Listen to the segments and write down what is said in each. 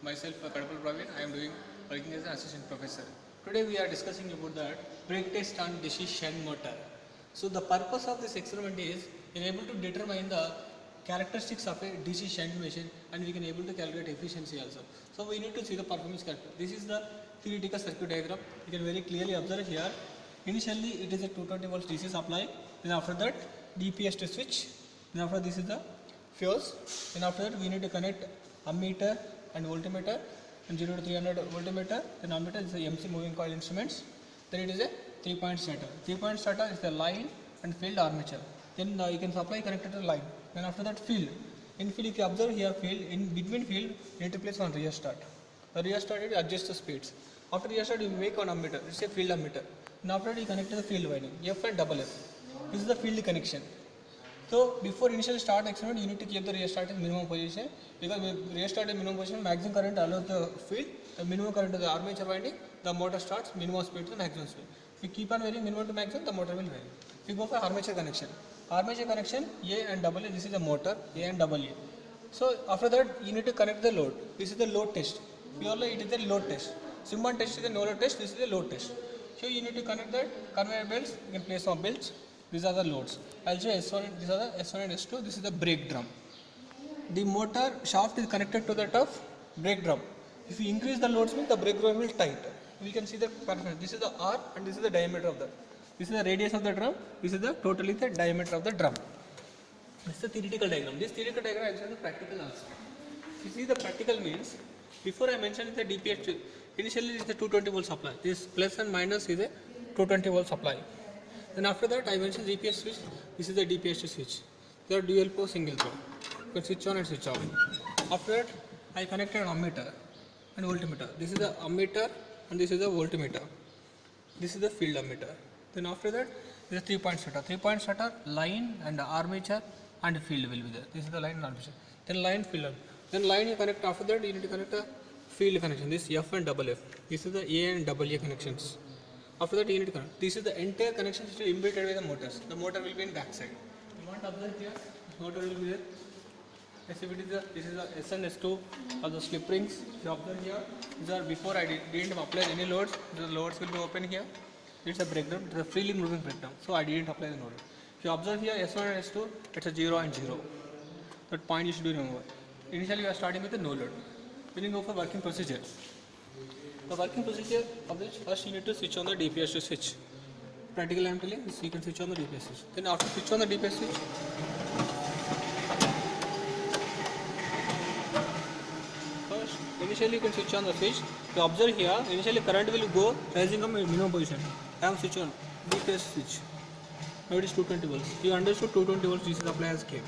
myself Kadapal Praveen. I am working as an assistant professor. Today we are discussing about the brake test on DC Shunt motor. So the purpose of this experiment is able to determine the characteristics of a DC shunt machine, and we can able to calculate efficiency also. So we need to see the performance character. This is the theoretical circuit diagram. You can very clearly observe here. Initially it is a 220 volts DC supply. Then after that DPS to switch. Then after this is the fuse. Then after that we need to connect ammeter and voltmeter, and 0 to 300 voltmeter. Then ammeter is the MC moving coil instruments. Then it is a 3-point stator. 3-point stator is the line and field armature. Then you can supply connected to the line. Then after that field. In field if you observe here field, in between field you need to place one rheostat. The rheostat it adjusts the speeds. After rheostat you make one ammeter. It's a field ammeter. Now after that you connect to the field winding, F and double F. This is the field connection. So before initial start experiment, you need to keep the rheostat in minimum position, because rheostat in minimum position, maximum current allows the field, the minimum current to the armature winding, the motor starts minimum speed to maximum speed. If you keep on varying minimum to maximum, the motor will vary. If you go for armature connection A and double A, this is the motor A and double A. So after that you need to connect the load. This is the load test. Purely it is the load test. Simple test is the no load test. This is the load test. So you need to connect that conveyor belts. You can place some belts. These are the loads. I'll show S1. These are the S1 and S2. This is the brake drum. The motor shaft is connected to that of brake drum. If you increase the loads, means the brake drum will tight. We can see the performance. This is the R and this is the diameter of that. This is the radius of the drum. This is the totally the diameter of the drum. This is the theoretical diagram. This theoretical diagram I will show the practical also. You see the practical means, before I mentioned the DPS. Initially it is the 220 volt supply. This plus and minus is a 220 volt supply. Then after that I mentioned DPS switch. This is the DPS switch. They are dual pole single pole. You can switch on and switch off. After that I connected an ammeter and voltmeter. This is the ammeter and this is the voltmeter. This is the field ammeter. Then after that this is 3-point stator. 3-point stator, line and armature and field will be there. This is the line and armature. Then line, field. Then line you connect. After that you need to connect a field connection. This F and double F. This is the A and double A connections. After that you need to connect. This is the entire connection still embedded with the motors. The motor will be in back side. You want to observe here, the motor will be there. As if it is this is the S and S2 or the slip rings. You observe here. These are before I didn't apply any loads. The loads will be open here. It's a breakdown. It's a freely moving breakdown. So I didn't apply the load. If you observe here S1 and S2, it's a 0 and 0. That point you should remember. Initially we are starting with a no load. Then you go for working procedure. The working procedure of which first you need to switch on the DPS switch. Practically I am telling you, you can switch on the DPS switch. Then after switch on the DPS switch, first initially you can switch on the switch. You observe here, initially current will go rising up in minimum position. I am switch on DPS switch. Now it is 220 volts. You understood 220 volts DC supply has came.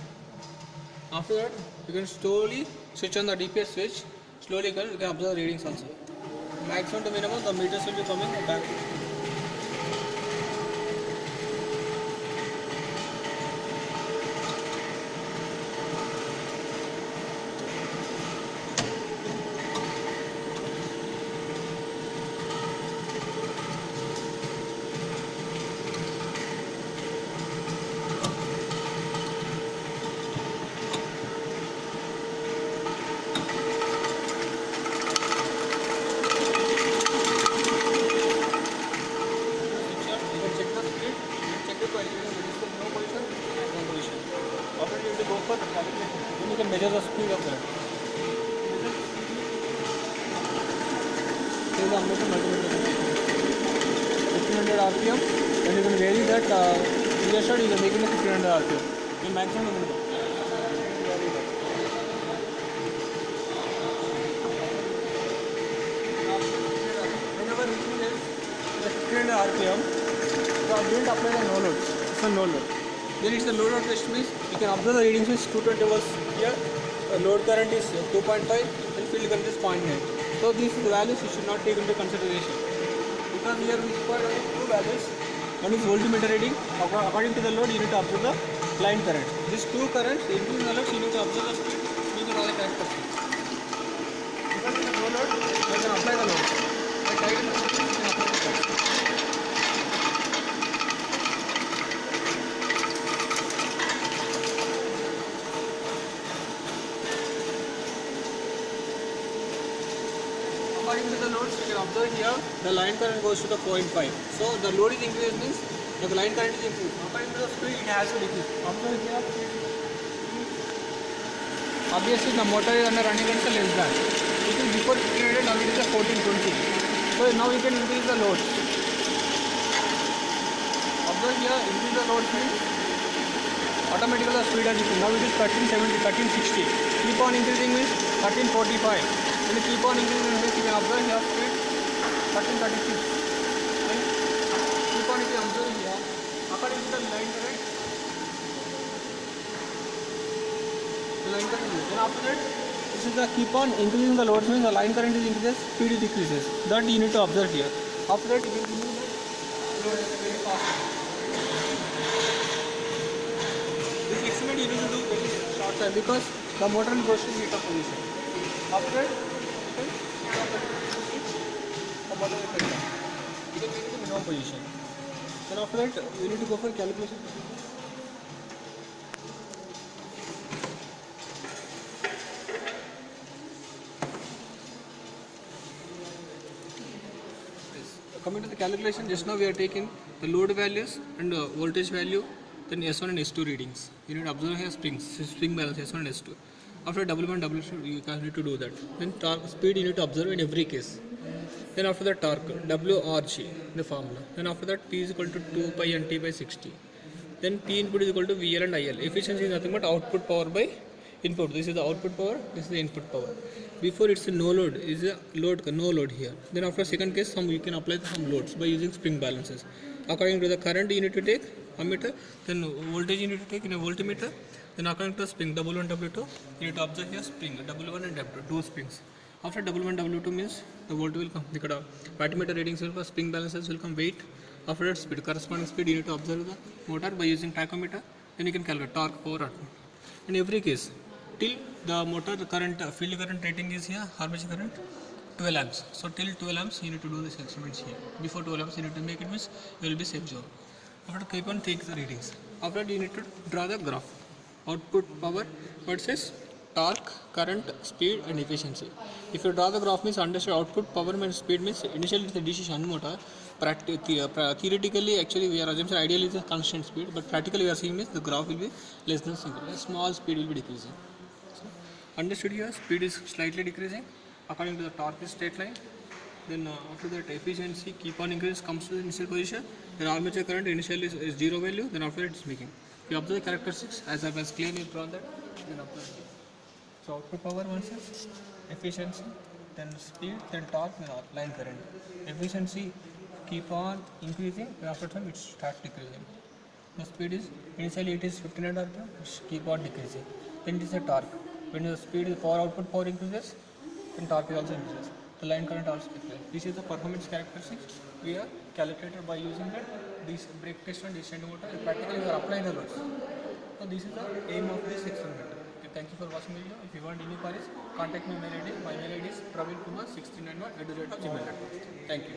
After that you can slowly switch on the DPS switch. Slowly you can observe the readings also. Maximum to minimum, the meters will be coming back. After you have to go for the calculation, then you can measure the speed of that. This is the ammeter multimeter. 1500 RPM. Then you can vary that. Rheostat you can make it 1500 RPM. The maximum minimum. Whenever reaching is 1500 RPM, so I didn't apply the no load. It's a no load. Then it's the load out test means you can observe the readings is 220 volts here. The load current is 2.5 and field current is 0.9. So these values you should not take into consideration, because here we require two values. One is voltmeter reading. According to the load you need to observe the line current. These two currents, increasing the loads, you need to observe the speed. These are all the characteristics. Because in the no load you can apply the load. By tightening the switch you can apply the current. according to the loads, you can observe here the line current goes to the 0.5. So the load is increased means the line current is increased. According to the speed, it has to decrease. Observe here. Obviously, the motor is under running condition less than. It is before 1500, now it is a 1420. So now we can increase the load. Observe here, increase the load means automatically the speed has increased. Now it is 1370, 1360. Keep on increasing means 1345. When you keep on increasing means you can observe here speed 1336. Then keep on observing here according to the line current. Then after that, this is the keep on increasing the load means the line current is increases, speed is decreases. That you need to observe here. After that, you will remove the load very fast. This experiment you need to do very short time because the motor goes to meter position. After that, you can stop the switch. The motor will come down. You can make it to minimum position. Then after that, you need to go for calculation. Coming to the calculation, just now we are taking the load values and voltage value, then S1 and S2 readings. You need to observe here spring balance S1 and S2. After W1, W2, you need to do that. Then torque speed you need to observe in every case. Then after that torque, WRG, the formula. Then after that P is equal to 2 pi NT by 60. Then P input is equal to VL and IL. Efficiency is nothing but output power by input. This is the output power, this is the input power. Before it's a no load, is a load, no load here. Then after second case, you can apply some loads by using spring balances. According to the current you need to take ammeter, then voltage you need to take in a voltmeter. Then according to the spring W1, W2, you need to observe here spring W1 and W2, two springs. After W1, W2 means the volt will come. The wattmeter readings will come, spring balances will come, weight. After that speed, corresponding speed you need to observe the motor by using tachometer. Then you can calculate torque, power, output. In every case, till the motor current, field current rating is here, armature current 12 amps. So till 12 amps you need to do this experiments here. Before 12 amps you need to make it means you will be safe zone. After keep on take the readings. After that you need to draw the graph. Output power versus torque, current, speed and efficiency. If you draw the graph means understand output power and speed means initially the DC shunt motor. Theoretically actually we are assuming ideally is a constant speed, but practically we are seeing means the graph will be less than single. A small speed will be decreasing. So, understood here speed is slightly decreasing according to the torque is straight line. Then after that efficiency keep on increase comes to the initial position. Then armature current initially is zero value. Then after it is making. You observe the characteristics as I was clearly drawn that. Then observe. So output power versus efficiency, then speed, then torque, then line current. Efficiency keep on increasing. After time it starts decreasing. The speed is initially it is 1500 rpm. It keep on decreasing. Then it is a torque. When the speed is power output power increases, then torque is also increases. The line current also decreases. This is the performance characteristics we are calculated by using that this brake test and DC motor. Practically we are applying the loads. So this is the aim of this experiment. Okay, thank you for watching the video. If you want any queries, contact my mail ID. My mail ID is Praveen Kumar 1691 @gmail.com. Thank you.